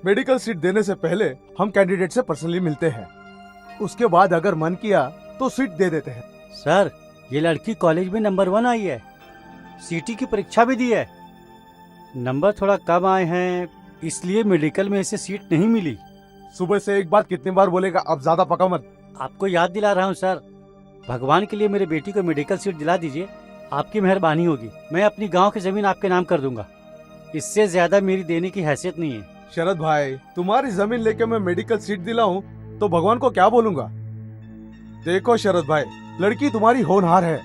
Medical seat देने से पहले हम कैंडिडेट से पर्सनली मिलते हैं, उसके बाद अगर मन किया तो सीट दे देते हैं। सर, ये लड़की कॉलेज में नंबर 1 आई है, सीटी की परीक्षा भी दी है। नंबर थोड़ा कम आए हैं, इसलिए मेडिकल में इसे सीट नहीं मिली। सुबह से एक बात कितनी बार बोलेगा, अब ज्यादा पका मत। आपको याद दिला रहा हूँ सर, भगवान के लिए मेरे बेटी को मेडिकल सीट दिला दीजिए, आपकी मेहरबानी होगी। मैं अपनी गांव की जमीन आपके नाम कर दूंगा, इससे ज्यादा मेरी देने की हैसियत नहीं है। शरद भाई, तुम्हारी जमीन लेके मैं मेडिकल सीट दिलाऊं तो भगवान को क्या बोलूंगा? देखो शरद भाई, लड़की तुम्हारी होनहार है।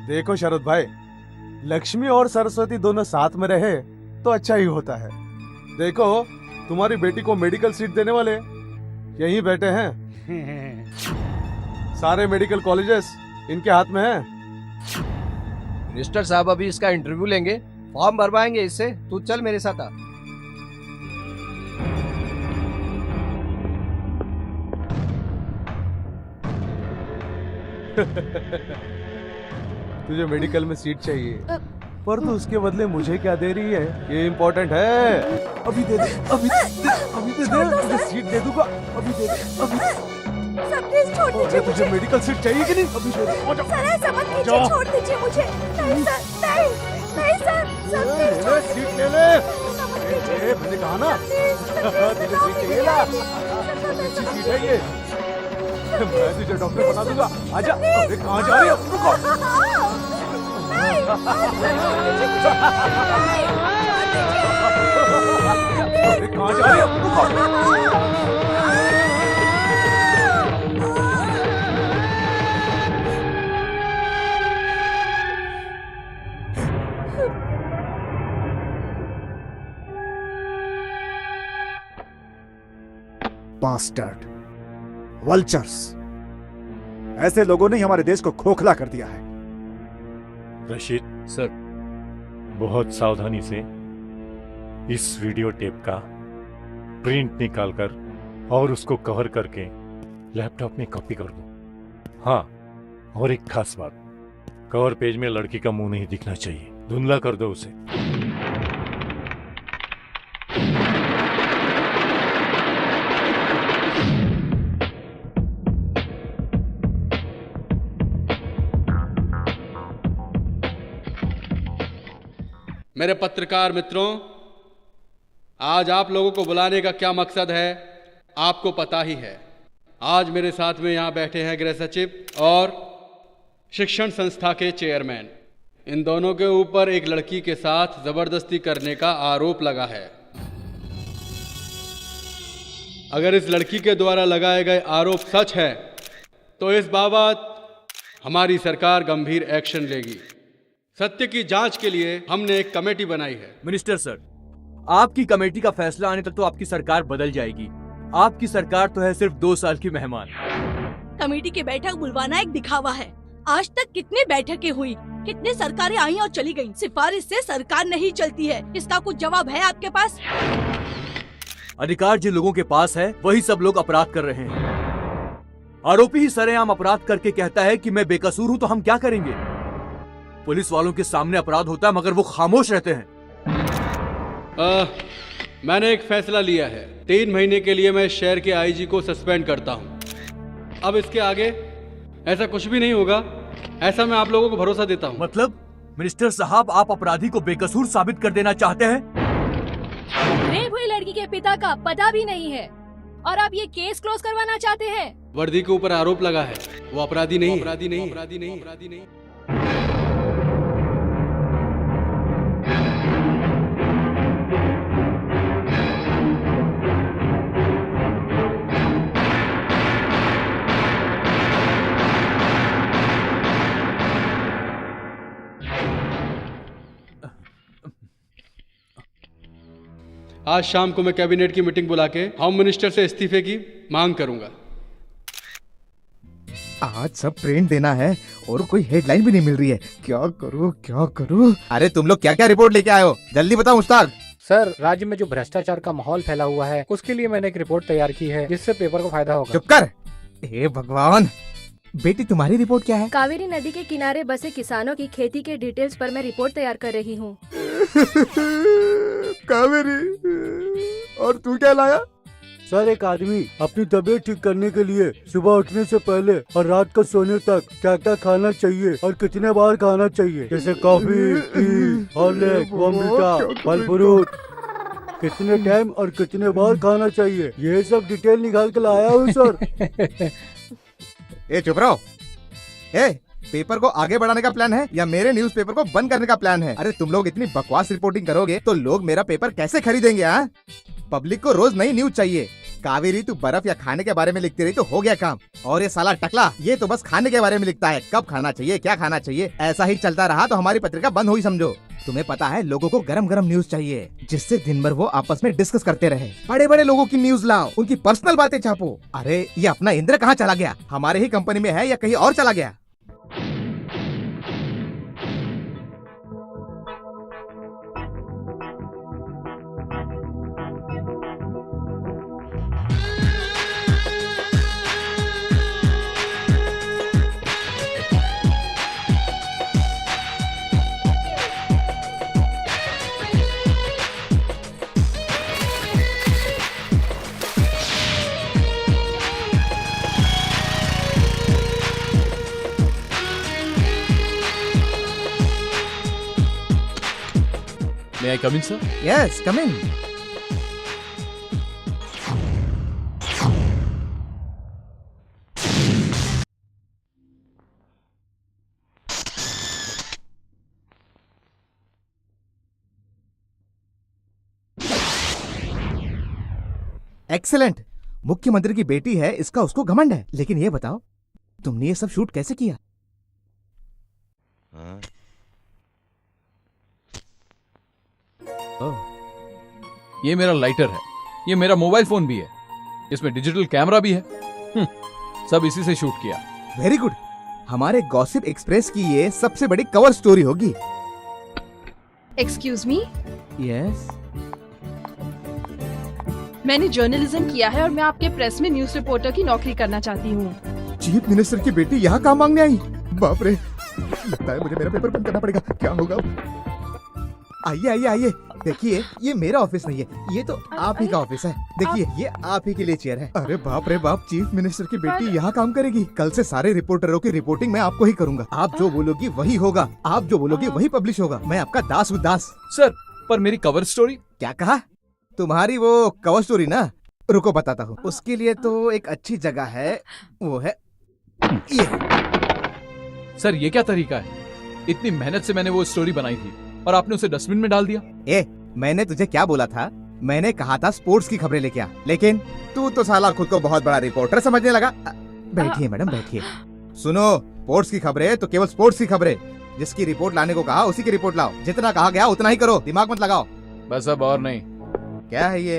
देखो शरद भाई, लक्ष्मी और सरस्वती दोनों साथ में रहे तो अच्छा ही होता है। देखो, तुम्हारी बेटी को मेडिकल सीट देने वाले यहीं बैठे हैं। सारे मेडिकल कॉलेजेस इनके हाथ में हैं। मिनिस्टर साहब अभी इसका इंटरव्यू लेंगे, फॉर्म भरवाएंगे इससे। तू चल मेरे साथ आ। तुझे मेडिकल में सीट चाहिए, पर तू उसके बदले मुझे क्या दे रही है, ये इम्पोर्टेंट है। अभी दे दे, अभी दे दे, तुझे सीट दे दूंगा। अभी दे दे, अभी। सर प्लीज छोड़ दीजिए मुझे। तुझे मेडिकल सीट चाहिए कि नहीं? अभी दे दे। सर ऐसा मत कीजिए, छोड़ दीजिए मुझे। नहीं सर, नहीं नहीं सर, सर प्लीज छोड़ दीजिए। सीट ले ले। मैंने कहा ना, तुझे सीट चाहिए ना? अच्छी सीट है ये, मैं तुझे डॉक्टर बना दूंगा। आजा। अरे कहाँ जा रही है? रुको। अरे कहाँ जा रही है? रुको। बास्टर्ड, वल्चर्स, ऐसे लोगों ने ही हमारे देश को खोखला कर दिया है। रशीद सर, बहुत सावधानी से इस वीडियो टेप का प्रिंट निकालकर और उसको कवर करके लैपटॉप में कॉपी कर दो। हाँ, और एक खास बात, कवर पेज में लड़की का मुंह नहीं दिखना चाहिए, धुंधला कर दो उसे। मेरे पत्रकार मित्रों, आज आप लोगों को बुलाने का क्या मकसद है आपको पता ही है। आज मेरे साथ में यहाँ बैठे हैं गृह सचिव और शिक्षण संस्था के चेयरमैन। इन दोनों के ऊपर एक लड़की के साथ जबरदस्ती करने का आरोप लगा है। अगर इस लड़की के द्वारा लगाए गए आरोप सच है तो इस बाबत हमारी सरकार गंभीर एक्शन लेगी। सत्य की जांच के लिए हमने एक कमेटी बनाई है। मिनिस्टर सर, आपकी कमेटी का फैसला आने तक तो आपकी सरकार बदल जाएगी। आपकी सरकार तो है सिर्फ 2 साल की मेहमान। कमेटी की बैठक बुलवाना एक दिखावा है। आज तक कितनी बैठकें हुई, कितनी सरकारें आई और चली गईं। सिफारिश से सरकार नहीं चलती है, इसका कुछ जवाब है आपके पास? अधिकार जिन लोगों के पास है वही सब लोग अपराध कर रहे हैं। आरोपी ही सरेआम अपराध करके कहता है कि मैं बेकसूर हूँ, तो हम क्या करेंगे? पुलिस वालों के सामने अपराध होता है मगर वो खामोश रहते हैं। मैंने एक फैसला लिया है, 3 महीने के लिए मैं इस शहर के आईजी को सस्पेंड करता हूँ। अब इसके आगे ऐसा कुछ भी नहीं होगा, ऐसा मैं आप लोगों को भरोसा देता हूँ। मतलब मिनिस्टर साहब, आप अपराधी को बेकसूर साबित कर देना चाहते हैं? रेप हुई लड़की के पिता का पता भी नहीं है और आप ये केस क्लोज करवाना चाहते हैं? वर्दी के ऊपर आरोप लगा है, वो अपराधी नहीं, अपराधी नहीं, अपराधी नहीं, अपराधी नहीं। आज शाम को मैं कैबिनेट की मीटिंग बुला के होम मिनिस्टर से इस्तीफे की मांग करूंगा। आज सब प्रिंट देना है और कोई हेडलाइन भी नहीं मिल रही है। क्या करूं, क्या करूं? अरे तुम लोग क्या क्या रिपोर्ट लेके आए हो, जल्दी बताओ मुश्ताक। सर, राज्य में जो भ्रष्टाचार का माहौल फैला हुआ है उसके लिए मैंने एक रिपोर्ट तैयार की है जिससे पेपर को फायदा होगा। चुप कर। हे भगवान, बेटी तुम्हारी रिपोर्ट क्या है? कावेरी नदी के किनारे बसे किसानों की खेती के डिटेल्स पर मैं रिपोर्ट तैयार कर रही हूँ। कावेरी, और तू क्या लाया? सर, एक आदमी अपनी तबीयत ठीक करने के लिए सुबह उठने से पहले और रात को सोने तक क्या क्या खाना चाहिए और कितने बार खाना चाहिए, जैसे कॉफी, टी, हॉर्लिक्स, बॉर्नवीटा, फल फ्रूट, कितने टाइम और कितने बार खाना चाहिए, ये सब डिटेल निकाल के लाया हूँ सर। ए चुप रहो। ए, पेपर को आगे बढ़ाने का प्लान है या मेरे न्यूज़पेपर को बंद करने का प्लान है? अरे तुम लोग इतनी बकवास रिपोर्टिंग करोगे तो लोग मेरा पेपर कैसे खरीदेंगे? हाँ, पब्लिक को रोज नई न्यूज चाहिए। कावेरी, तू बर्फ या खाने के बारे में लिखती रही तो हो गया काम, और ये साला टकला ये तो बस खाने के बारे में लिखता है, कब खाना चाहिए, क्या खाना चाहिए। ऐसा ही चलता रहा तो हमारी पत्रिका बंद हुई समझो। तुम्हें पता है लोगों को गरम गरम न्यूज चाहिए, जिससे दिन भर वो आपस में डिस्कस करते रहे। बड़े बड़े लोगों की न्यूज लाओ, उनकी पर्सनल बातें छापो। अरे ये अपना इंद्र कहाँ चला गया? हमारे ही कंपनी में है या कहीं और चला गया? May I come in, sir? Yes, come in. Excellent. मुख्यमंत्री की बेटी है, इसका उसको घमंड है। लेकिन ये बताओ, तुमने ये सब शूट कैसे किया? ये मेरा लाइटर है, ये मेरा मोबाइल फोन भी है, इसमें डिजिटल कैमरा भी है। सब इसी से शूट किया। Very good. हमारे गॉसिप एक्सप्रेस की ये सबसे बड़ी कवर स्टोरी होगी। एक्सक्यूज मी, यस, मैंने जर्नलिज्म किया है और मैं आपके प्रेस में न्यूज रिपोर्टर की नौकरी करना चाहती हूँ। चीफ मिनिस्टर की बेटी यहाँ काम मांगने आई? बाप रे, लगता है मुझे मेरा पेपर बंद करना पड़ेगा। क्या होगा? आइए आइए आइए, देखिए ये मेरा ऑफिस नहीं है, ये तो आप ही का ऑफिस है। देखिए ये आप ही के लिए चेयर है। अरे बाप रे बाप, चीफ मिनिस्टर की बेटी यहाँ काम करेगी। कल से सारे रिपोर्टरों की रिपोर्टिंग मैं आपको ही करूंगा। आप जो बोलोगी वही होगा, आप जो बोलोगी वही पब्लिश होगा। मैं आपका दास हूँ, दास। सर, पर मेरी कवर स्टोरी? क्या कहा? तुम्हारी वो कवर स्टोरी ना, रुको बताता हूँ। उसके लिए तो एक अच्छी जगह है, वो है ये। सर ये क्या तरीका है? इतनी मेहनत से मैंने वो स्टोरी बनाई थी और आपने उसे डस्टबिन में डाल दिया। ए, मैंने तुझे क्या बोला था? मैंने कहा था स्पोर्ट्स की खबरें लेके आ, लेकिन तू तो साला खुद को बहुत बड़ा रिपोर्टर समझने लगा। बैठिए मैडम, बैठिए। सुनो, स्पोर्ट्स की खबरें तो केवल स्पोर्ट्स की खबरें। जिसकी रिपोर्ट लाने को कहा उसी की रिपोर्ट लाओ। जितना कहा गया उतना ही करो, दिमाग मत लगाओ। बस अब और नहीं। क्या है ये?